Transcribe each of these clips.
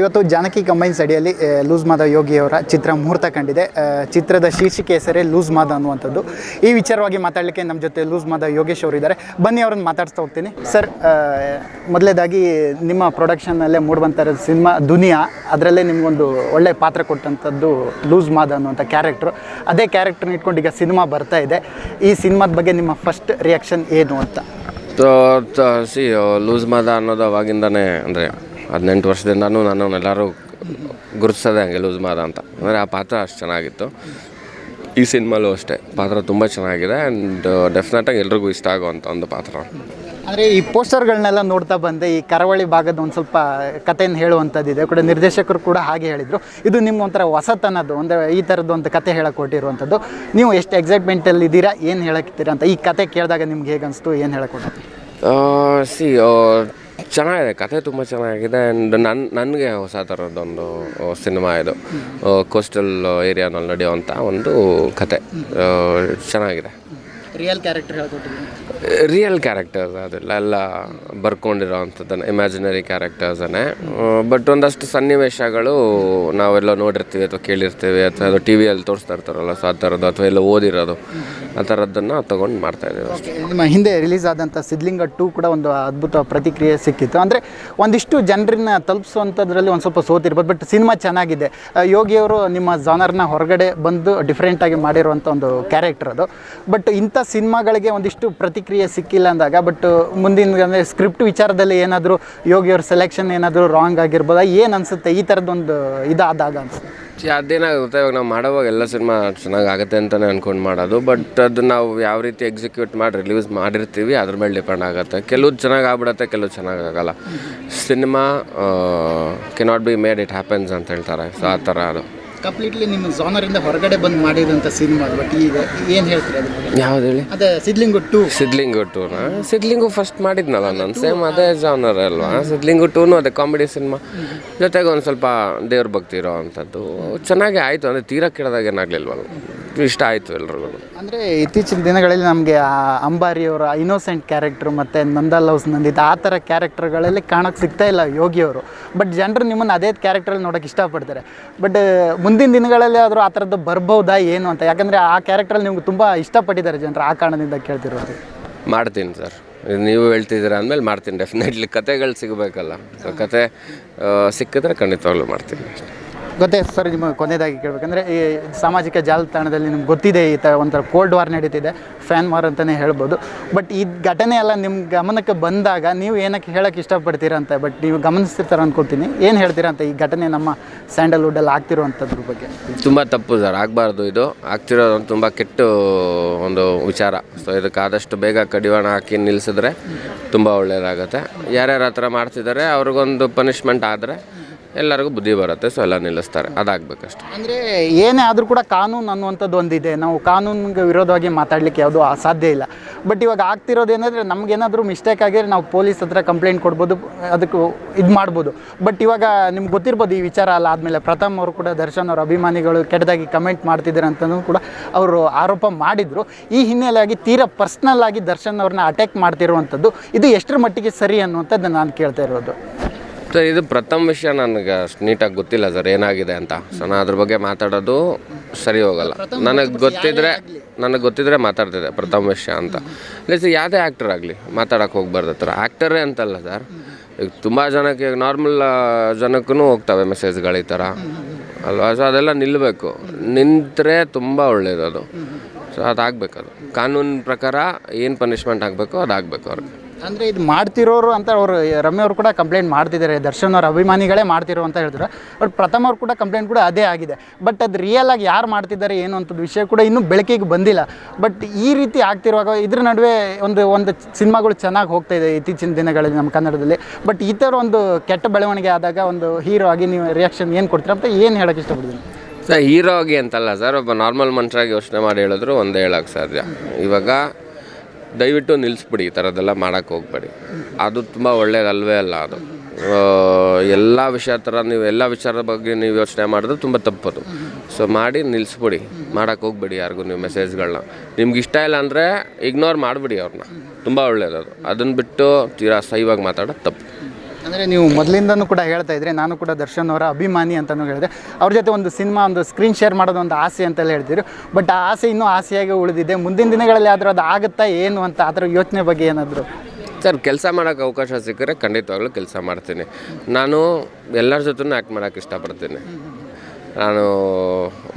ಇವತ್ತು ಜಾನಕಿ ಕಂಬೈನ್ಸ್ ಅಡಿಯಲ್ಲಿ ಲೂಸ್ ಮಾದ ಯೋಗಿಯವರ ಚಿತ್ರ ಮುಹೂರ್ತ ಕಂಡಿದೆ. ಚಿತ್ರದ ಶೀರ್ಷಿಕೆ ಹೆಸರೇ ಲೂಸ್ ಮಾದ ಅನ್ನುವಂಥದ್ದು. ಈ ವಿಚಾರವಾಗಿ ಮಾತಾಡಲಿಕ್ಕೆ ನಮ್ಮ ಜೊತೆ ಲೂಸ್ ಮಾದ ಯೋಗೇಶ್ ಅವರು ಇದ್ದಾರೆ. ಬನ್ನಿ ಅವ್ರನ್ನ ಮಾತಾಡ್ತಾ ಹೋಗ್ತೀನಿ. ಸರ್, ಮೊದಲೇದಾಗಿ ನಿಮ್ಮ ಪ್ರೊಡಕ್ಷನ್ನಲ್ಲೇ ಮೂಡುವಂಥ ಸಿನಿಮಾ ದುನಿಯಾ, ಅದರಲ್ಲೇ ನಿಮಗೊಂದು ಒಳ್ಳೆ ಪಾತ್ರ ಕೊಟ್ಟಂಥದ್ದು ಲೂಸ್ ಮಾದ ಅನ್ನುವಂಥ ಕ್ಯಾರೆಕ್ಟ್ರು. ಅದೇ ಕ್ಯಾರೆಕ್ಟರ್ನ ಇಟ್ಕೊಂಡು ಈಗ ಸಿನಿಮಾ ಬರ್ತಾ ಇದೆ. ಈ ಸಿನಿಮಾದ ಬಗ್ಗೆ ನಿಮ್ಮ ಫಸ್ಟ್ ರಿಯಾಕ್ಷನ್ ಏನು ಅಂತ? ಲೂಸ್ ಮಾದ ಅನ್ನೋದು ಅವಾಗಿಂದನೇ, ಅಂದರೆ 18 ವರ್ಷದಿಂದನೂ ಎಲ್ಲರೂ ಗುರುತಿಸೋದೆ ಹಂಗೆ ಲೂಸ್ ಮಾದ ಅಂತ. ಅಂದರೆ ಆ ಪಾತ್ರ ಅಷ್ಟು ಚೆನ್ನಾಗಿತ್ತು. ಈ ಸಿನಿಮಾಲೂ ಅಷ್ಟೇ ಪಾತ್ರ ತುಂಬ ಚೆನ್ನಾಗಿದೆ ಆ್ಯಂಡ್ ಡೆಫಿನೆಟಾಗಿ ಎಲ್ರಿಗೂ ಇಷ್ಟ ಆಗುವಂಥ ಒಂದು ಪಾತ್ರ. ಅಂದರೆ ಈ ಪೋಸ್ಟರ್ಗಳನ್ನೆಲ್ಲ ನೋಡ್ತಾ ಬಂದೆ, ಈ ಕರಾವಳಿ ಭಾಗದ ಒಂದು ಸ್ವಲ್ಪ ಕಥೆಯನ್ನು ಹೇಳುವಂಥದ್ದಿದೆ ಕೂಡ. ನಿರ್ದೇಶಕರು ಕೂಡ ಹಾಗೆ ಹೇಳಿದರು, ಇದು ನಿಮ್ಮ ಒಂಥರ ಹೊಸತನದ್ದು, ಒಂದು ಈ ಥರದ್ದು ಒಂದು ಕತೆ ಹೇಳಕ್ಕೆ ಕೊಟ್ಟಿರುವಂಥದ್ದು. ನೀವು ಎಷ್ಟು ಎಕ್ಸೈಟ್ಮೆಂಟಲ್ಲಿ ಇದ್ದೀರಾ, ಏನು ಹೇಳಕ್ಕಿದ್ದೀರಾ ಅಂತ ಈ ಕತೆ ಕೇಳಿದಾಗ ನಿಮ್ಗೆ ಹೇಗೆ ಅನಿಸ್ತು, ಏನು ಹೇಳಕ್ಕೆ ಚೆನ್ನಾಗಿದೆ, ಕತೆ ತುಂಬ ಚೆನ್ನಾಗಿದೆ. ಆ್ಯಂಡ್ ನನಗೆ ಹೊಸ ಥರದ್ದೊಂದು ಸಿನಿಮಾ ಇದು. ಕೋಸ್ಟಲ್ ಏರಿಯಾನಲ್ಲಿ ನಡೆಯುವಂಥ ಒಂದು ಕತೆ ಚೆನ್ನಾಗಿದೆ. ರಿಯಲ್ ಕ್ಯಾರೆಕ್ಟರ್ಸ್ ಅದೆಲ್ಲ ಬರ್ಕೊಂಡಿರೋ ಅಂಥದ್ದನ್ನು, ಇಮ್ಯಾಜಿನರಿ ಕ್ಯಾರೆಕ್ಟರ್ಸನ್ನೇ. ಬಟ್ ಒಂದಷ್ಟು ಸನ್ನಿವೇಶಗಳು ನಾವೆಲ್ಲ ನೋಡಿರ್ತೀವಿ ಅಥವಾ ಕೇಳಿರ್ತೀವಿ ಅಥವಾ ಅದು ಟಿ ವಿಯಲ್ಲಿ ತೋರಿಸ್ತಾ ಇರ್ತಾರಲ್ಲ, ಸೊ ಆ ಥರದ್ದು ಅಥವಾ ಎಲ್ಲ ಓದಿರೋದು ಆ ಥರದ್ದನ್ನು ತೊಗೊಂಡು ಮಾಡ್ತಾಯಿದ್ದೀವಿ ಅಷ್ಟೇ. ನಿಮ್ಮ ಹಿಂದೆ ರಿಲೀಸ್ ಆದಂಥ ಸಿದ್ಲಿಂಗ 2 ಕೂಡ ಒಂದು ಅದ್ಭುತ ಪ್ರತಿಕ್ರಿಯೆ ಸಿಕ್ಕಿತ್ತು. ಅಂದರೆ ಒಂದಿಷ್ಟು ಜನರನ್ನ ತಲುಪಿಸುವಂಥದ್ರಲ್ಲಿ ಒಂದು ಸ್ವಲ್ಪ ಸೋತಿರ್ಬೋದು, ಬಟ್ ಸಿನಿಮಾ ಚೆನ್ನಾಗಿದೆ. ಯೋಗಿಯವರು ನಿಮ್ಮ ಜಾನರ್ನ ಹೊರಗಡೆ ಬಂದು ಡಿಫ್ರೆಂಟಾಗಿ ಮಾಡಿರುವಂಥ ಒಂದು ಕ್ಯಾರೆಕ್ಟರ್ ಅದು. ಬಟ್ ಇಂಥ ಸಿನಿಮಾಗಳಿಗೆ ಒಂದಿಷ್ಟು ಪ್ರತಿಕ್ರಿಯೆ ಸಿಕ್ಕಿಲ್ಲ ಅಂದಾಗ, ಬಟ್ ಮುಂದಿನ ಅಂದರೆ ಸ್ಕ್ರಿಪ್ಟ್ ವಿಚಾರದಲ್ಲಿ ಏನಾದರೂ ಯೋಗಿಯವ್ರ ಸೆಲೆಕ್ಷನ್ ಏನಾದರೂ ರಾಂಗ್ ಆಗಿರ್ಬೋದಾ, ಏನು ಅನಿಸುತ್ತೆ ಈ ಥರದ್ದೊಂದು ಇದಾದಾಗ ಅನಿಸುತ್ತೆ? ಅದೇನಾಗುತ್ತೆ, ಇವಾಗ ನಾವು ಮಾಡೋವಾಗ ಎಲ್ಲ ಸಿನಿಮಾ ಚೆನ್ನಾಗಾಗುತ್ತೆ ಅಂತಲೇ ಅಂದ್ಕೊಂಡು ಮಾಡೋದು. ಬಟ್ ಅದು ನಾವು ಯಾವ ರೀತಿ ಎಕ್ಸಿಕ್ಯೂಟ್ ಮಾಡಿ ರಿಲೀಸ್ ಮಾಡಿರ್ತೀವಿ ಅದ್ರ ಮೇಲೆ ಡಿಪೆಂಡ್ ಆಗುತ್ತೆ. ಕೆಲವು ಚೆನ್ನಾಗಿ ಆಗ್ಬಿಡುತ್ತೆ, ಕೆಲವು ಚೆನ್ನಾಗಾಗಲ್ಲ. Cinema cannot be made it happens ಅಂತ ಹೇಳ್ತಾರೆ. ಸೊ ಆ ಥರ ಅದು ಕಂಪ್ಲೀಟ್ಲಿ ನಿಮ್ಮ ಜಾನರಿಂದ ಹೊರಗಡೆ ಬಂದು ಮಾಡಿದಂಥ ಸಿನಿಮಾ. ಬಟ್ ಈಗ ಏನು ಹೇಳ್ತೀರಿ ಅದು? ಯಾವ್ದು ಹೇಳಿ? ಅದೇ ಸಿದ್ಲಿಂಗು 2. ಸಿದ್ಲಿಂಗು ಫಸ್ಟ್ ಮಾಡಿದ್ನಲ್ಲ ನಾನು, ಸೇಮ್ ಅದೇ ಜಾನರ್ ಅಲ್ವಾ. ಸಿದ್ಲಿಂಗು 2 ಅದೇ ಕಾಮಿಡಿ ಸಿನಿಮಾ, ಜೊತೆಗೆ ಒಂದು ಸ್ವಲ್ಪ ದೇವ್ರ ಭಕ್ತಿ ಇರೋ ಅಂಥದ್ದು ಚೆನ್ನಾಗೇ ಆಯಿತು. ಅಂದರೆ ತೀರಾ ಕೆಡದಾಗ ಏನಾಗಲಿಲ್ವಲ್ಲ, ಇಷ್ಟ ಆಯಿತು ಎಲ್ರಿಗೂ. ಅಂದರೆ ಇತ್ತೀಚಿನ ದಿನಗಳಲ್ಲಿ ನಮಗೆ ಅಂಬಾರಿಯವರ ಇನ್ನೋಸೆಂಟ್ ಕ್ಯಾರೆಕ್ಟ್ರು ಮತ್ತು ನಂದಾ ಲವ್ಸ್ ನಂದಿತ ಆ ಥರ ಕ್ಯಾರೆಕ್ಟರ್ಗಳಲ್ಲಿ ಕಾಣೋಕ್ಕೆ ಸಿಗ್ತಾ ಇಲ್ಲ ಯೋಗಿಯವರು. ಬಟ್ ಜನರು ನಿಮ್ಮನ್ನು ಅದೇ ಕ್ಯಾರೆಕ್ಟ್ರಲ್ಲಿ ನೋಡೋಕ್ಕೆ ಇಷ್ಟಪಡ್ತಾರೆ. ಬಟ್ ಮುಂದಿನ ದಿನಗಳಲ್ಲಿ ಆದರೂ ಆ ಥರದ್ದು ಬರ್ಬೋದಾ ಏನು ಅಂತ? ಯಾಕಂದರೆ ಆ ಕ್ಯಾರೆಕ್ಟ್ರಲ್ಲಿ ನಿಮ್ಗೆ ತುಂಬ ಇಷ್ಟಪಟ್ಟಿದ್ದಾರೆ ಜನರು, ಆ ಕಾರಣದಿಂದ ಕೇಳ್ತಿರೋದು. ಮಾಡ್ತೀನಿ ಸರ್, ನೀವು ಹೇಳ್ತಿದ್ದೀರ ಅಂದಮೇಲೆ ಮಾಡ್ತೀನಿ ಡೆಫಿನೆಟ್ಲಿ. ಕತೆಗಳು ಸಿಗಬೇಕಲ್ಲ, ಸೊ ಕತೆ ಸಿಕ್ಕಿದ್ರೆ ಖಂಡಿತವಾಗ್ಲೂ ಮಾಡ್ತೀನಿ. ಗೊತ್ತೇ ಸರ್, ನಿಮ್ಮ ಕೊನೆಯದಾಗಿ ಕೇಳಬೇಕಂದ್ರೆ, ಈ ಸಾಮಾಜಿಕ ಜಾಲತಾಣದಲ್ಲಿ ನಿಮ್ಗೆ ಗೊತ್ತಿದೆ ಈ ಥರ ಒಂಥರ ಕೋಲ್ಡ್ ವಾರ್ ನಡೀತಿದೆ, ಫ್ಯಾನ್ ವಾರ್ ಅಂತಲೇ ಹೇಳ್ಬೋದು. ಬಟ್ ಈ ಘಟನೆ ಎಲ್ಲ ನಿಮ್ಮ ಗಮನಕ್ಕೆ ಬಂದಾಗ ನೀವು ಏನಕ್ಕೆ ಹೇಳೋಕ್ಕೆ ಇಷ್ಟಪಡ್ತೀರಾ ಅಂತ? ಬಟ್ ನೀವು ಗಮನಿಸ್ತಿರ್ತಾರೆ ಅಂದ್ಕೊಳ್ತೀನಿ, ಏನು ಹೇಳ್ತೀರಾ ಅಂತ ಈ ಘಟನೆ ನಮ್ಮ ಸ್ಯಾಂಡಲ್ವುಡ್ಡಲ್ಲಿ ಆಗ್ತಿರುವಂಥದ್ರ ಬಗ್ಗೆ? ತುಂಬ ತಪ್ಪು ಸರ್, ಆಗಬಾರ್ದು. ಇದು ಆಗ್ತಿರೋದು ತುಂಬ ಕೆಟ್ಟ ಒಂದು ವಿಚಾರ. ಸೊ ಇದಕ್ಕೆ ಆದಷ್ಟು ಬೇಗ ಕಡಿವಾಣ ಹಾಕಿ ನಿಲ್ಲಿಸಿದ್ರೆ ತುಂಬ ಒಳ್ಳೆಯದಾಗುತ್ತೆ. ಯಾರ್ಯಾರು ಆ ಥರ ಮಾಡ್ತಿದ್ದಾರೆ ಅವ್ರಿಗೊಂದು ಪನಿಷ್ಮೆಂಟ್ ಆದರೆ ಎಲ್ಲರಿಗೂ ಬುದ್ಧಿ ಬರುತ್ತೆ. ಸೊ ಎಲ್ಲ ನಿಲ್ಲಿಸ್ತಾರೆ, ಅದಾಗಬೇಕಷ್ಟೆ. ಅಂದರೆ ಏನೇ ಆದರೂ ಕೂಡ ಕಾನೂನು ಅನ್ನುವಂಥದ್ದು ಒಂದಿದೆ. ನಾವು ಕಾನೂನಿಗೆ ವಿರೋಧವಾಗಿ ಮಾತಾಡಲಿಕ್ಕೆ ಯಾವುದೂ ಸಾಧ್ಯ ಇಲ್ಲ. ಬಟ್ ಇವಾಗ ಆಗ್ತಿರೋದು ಏನಂದರೆ, ನಮಗೇನಾದರೂ ಮಿಸ್ಟೇಕ್ ಆಗಿದ್ರೆ ನಾವು ಪೊಲೀಸ್ ಹತ್ರ ಕಂಪ್ಲೇಂಟ್ ಕೊಡ್ಬೋದು, ಅದಕ್ಕೆ ಇದು ಮಾಡ್ಬೋದು. ಬಟ್ ಇವಾಗ ನಿಮ್ಗೆ ಗೊತ್ತಿರ್ಬೋದು ಈ ವಿಚಾರ ಅಲ್ಲ ಆದಮೇಲೆ ಪ್ರಥಮ್ ಅವರು ಕೂಡ ದರ್ಶನ್ ಅವ್ರ ಅಭಿಮಾನಿಗಳು ಕೆಟ್ಟದಾಗಿ ಕಮೆಂಟ್ ಮಾಡ್ತಿದ್ದಾರೆ ಅಂತಲೂ ಕೂಡ ಅವರು ಆರೋಪ ಮಾಡಿದರು. ಈ ಹಿನ್ನೆಲೆಯಾಗಿ ತೀರಾ ಪರ್ಸ್ನಲ್ ಆಗಿ ದರ್ಶನ್ ಅವ್ರನ್ನ ಅಟ್ಯಾಕ್ ಮಾಡ್ತಿರುವಂಥದ್ದು, ಇದು ಎಷ್ಟರ ಮಟ್ಟಿಗೆ ಸರಿ ಅನ್ನುವಂಥದ್ದು ನಾನು ಕೇಳ್ತಾ ಇರೋದು. ಸರ್, ಇದು ಪ್ರಥಮ ವಿಷಯ ನನಗೆ ಅಷ್ಟು ನೀಟಾಗಿ ಗೊತ್ತಿಲ್ಲ ಸರ್ ಏನಾಗಿದೆ ಅಂತ. ಸೊ ನಾನು ಅದ್ರ ಬಗ್ಗೆ ಮಾತಾಡೋದು ಸರಿ ಹೋಗಲ್ಲ. ನನಗೆ ಗೊತ್ತಿದ್ರೆ ಮಾತಾಡ್ತಿದ್ದೆ ಪ್ರಥಮ ವಿಷಯ ಅಂತ. ಲೈಸ್ ಯಾವುದೇ ಆ್ಯಕ್ಟರ್ ಆಗಲಿ ಮಾತಾಡೋಕ್ಕೆ ಹೋಗ್ಬಾರ್ದು. ಆ ಥರ ಆ್ಯಕ್ಟರೇ ಅಂತಲ್ಲ ಸರ್, ಈಗ ತುಂಬ ಜನಕ್ಕೆ ನಾರ್ಮಲ್ ಜನಕ್ಕೂ ಹೋಗ್ತವೆ ಮೆಸೇಜ್ಗಳು ಈ ಥರ ಅಲ್ವಾ. ಸೊ ಅದೆಲ್ಲ ನಿಲ್ಲಬೇಕು, ನಿಂತರೆ ತುಂಬ ಒಳ್ಳೆಯದು ಅದು. ಸೊ ಅದಾಗಬೇಕದು ಕಾನೂನು ಪ್ರಕಾರ ಏನು ಪನಿಷ್ಮೆಂಟ್ ಆಗಬೇಕು ಅದಾಗಬೇಕು ಅವ್ರಿಗೆ. ಅಂದರೆ ಇದು ಮಾಡ್ತಿರೋರು ಅಂತ ಅವರು ರಮ್ಯ ಅವರು ಕೂಡ ಕಂಪ್ಲೇಂಟ್ ಮಾಡ್ತಿದ್ದಾರೆ, ದರ್ಶನ್ ಅವ್ರ ಅಭಿಮಾನಿಗಳೇ ಮಾಡ್ತಿರೋ ಅಂತ ಹೇಳ್ತಾರೆ. ಬಟ್ ಪ್ರಥಮ ಅವ್ರು ಕೂಡ ಕಂಪ್ಲೇಂಟ್ ಕೂಡ ಅದೇ ಆಗಿದೆ. ಬಟ್ ಅದು ರಿಯಲ್ ಆಗಿ ಯಾರು ಮಾಡ್ತಿದ್ದಾರೆ ಏನು ಅಂಥದ್ದು ವಿಷಯ ಕೂಡ ಇನ್ನೂ ಬೆಳಕಿಗೆ ಬಂದಿಲ್ಲ. ಬಟ್ ಈ ರೀತಿ ಆಗ್ತಿರುವಾಗ ಇದ್ರ ನಡುವೆ ಒಂದು ಸಿನಿಮಾಗಳು ಚೆನ್ನಾಗಿ ಹೋಗ್ತಾ ಇದೆ ಇತ್ತೀಚಿನ ದಿನಗಳಲ್ಲಿ ನಮ್ಮ ಕನ್ನಡದಲ್ಲಿ. ಬಟ್ ಈ ಥರ ಒಂದು ಕೆಟ್ಟ ಬೆಳವಣಿಗೆ ಆದಾಗ ಒಂದು ಹೀರೋ ಆಗಿ ನೀವು ರಿಯಾಕ್ಷನ್ ಏನು ಕೊಡ್ತೀರಾ ಅಂತ ಏನು ಹೇಳೋಕ್ಕೆ ಇಷ್ಟಪಡ್ತೀನಿ? ಸರ್, ಹೀರೋ ಆಗಿ ಅಂತಲ್ಲ ಸರ್, ಒಬ್ಬ ನಾರ್ಮಲ್ ಮನುಷ್ಯರಾಗಿ ಯೋಚನೆ ಮಾಡಿ ಹೇಳಿದ್ರು ಒಂದೇ ಹೇಳೋಕ್ಕೆ ಸಾಧ್ಯ. ಇವಾಗ ದಯವಿಟ್ಟು ನಿಲ್ಲಿಸ್ಬಿಡಿ, ಈ ಥರದ್ದೆಲ್ಲ ಮಾಡೋಕ್ಕೆ ಹೋಗ್ಬೇಡಿ. ಅದು ತುಂಬ ಒಳ್ಳೆಯದಲ್ವೇ ಅಲ್ಲ. ಅದು ಎಲ್ಲ ವಿಷಯ ಥರ ನೀವು ಎಲ್ಲ ವಿಚಾರದ ಬಗ್ಗೆ ನೀವು ಯೋಚನೆ ಮಾಡಿದ್ರೆ ತುಂಬ ತಪ್ಪದು. ಸೊ ಮಾಡಿ ನಿಲ್ಲಿಸ್ಬಿಡಿ, ಮಾಡೋಕ್ಕೆ ಹೋಗ್ಬೇಡಿ ಯಾರಿಗೂ ನೀವು ಮೆಸೇಜ್ಗಳನ್ನ. ನಿಮ್ಗೆ ಇಷ್ಟ ಇಲ್ಲ ಅಂದರೆ ಇಗ್ನೋರ್ ಮಾಡಿಬಿಡಿ ಅವ್ರನ್ನ, ತುಂಬ ಒಳ್ಳೆಯದು. ಅದನ್ನು ಬಿಟ್ಟು ತೀರಾ ಸೈವಾಗಿ ಮಾತಾಡೋದು ತಪ್ಪು. ಅಂದರೆ ನೀವು ಮೊದಲಿಂದನೂ ಕೂಡ ಹೇಳ್ತಾ ಇದ್ರಿ, ನಾನು ಕೂಡ ದರ್ಶನ್ ಅವರ ಅಭಿಮಾನಿ ಅಂತಲೂ ಹೇಳಿದೆ. ಅವ್ರ ಜೊತೆ ಒಂದು ಸಿನಿಮಾ, ಒಂದು ಸ್ಕ್ರೀನ್ ಶೇರ್ ಮಾಡೋದು ಒಂದು ಆಸೆ ಅಂತೆಲ್ಲ ಹೇಳ್ತಿದ್ರು. ಬಟ್ ಆ ಆಸೆ ಇನ್ನೂ ಆಸೆಯಾಗಿ ಉಳಿದಿದೆ. ಮುಂದಿನ ದಿನಗಳಲ್ಲಿ ಆದರೂ ಅದು ಆಗುತ್ತಾ ಏನು ಅಂತ ಅದರ ಯೋಚನೆ ಬಗ್ಗೆ ಏನಾದರೂ? ಸರ್, ಕೆಲಸ ಮಾಡೋಕ್ಕೆ ಅವಕಾಶ ಸಿಕ್ಕರೆ ಖಂಡಿತವಾಗ್ಲೂ ಕೆಲಸ ಮಾಡ್ತೀನಿ. ನಾನು ಎಲ್ಲರ ಜೊತೆನೂ ಆ್ಯಕ್ಟ್ ಮಾಡೋಕ್ಕೆ ಇಷ್ಟಪಡ್ತೀನಿ. ನಾನು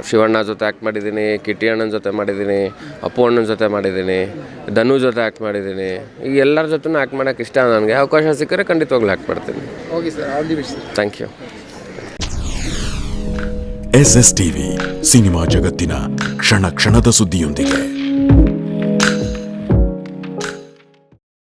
ಶಿವಣ್ಣ ಜೊತೆ ಆ್ಯಕ್ಟ್ ಮಾಡಿದ್ದೀನಿ, ಕಿಟ್ಟಿ ಅಣ್ಣನ ಜೊತೆ ಮಾಡಿದ್ದೀನಿ, ಅಪ್ಪು ಅಣ್ಣನ ಜೊತೆ ಮಾಡಿದ್ದೀನಿ, ಧನು ಜೊತೆ ಆ್ಯಕ್ಟ್ ಮಾಡಿದ್ದೀನಿ. ಈಗ ಎಲ್ಲರ ಜೊತೆನೂ ಆ್ಯಕ್ಟ್ ಮಾಡೋಕ್ಕೆ ಇಷ್ಟ. ನನಗೆ ಅವಕಾಶ ಸಿಕ್ಕರೆ ಖಂಡಿತವಾಗ್ಲೂ ಆ್ಯಕ್ಟ್ ಮಾಡ್ತೀನಿ. Okay sir, all the best. Thank you. SS TV cinema ಜಗತ್ತಿನ ಕ್ಷಣ ಕ್ಷಣದ ಸುದ್ದಿಯೊಂದಿಗೆ.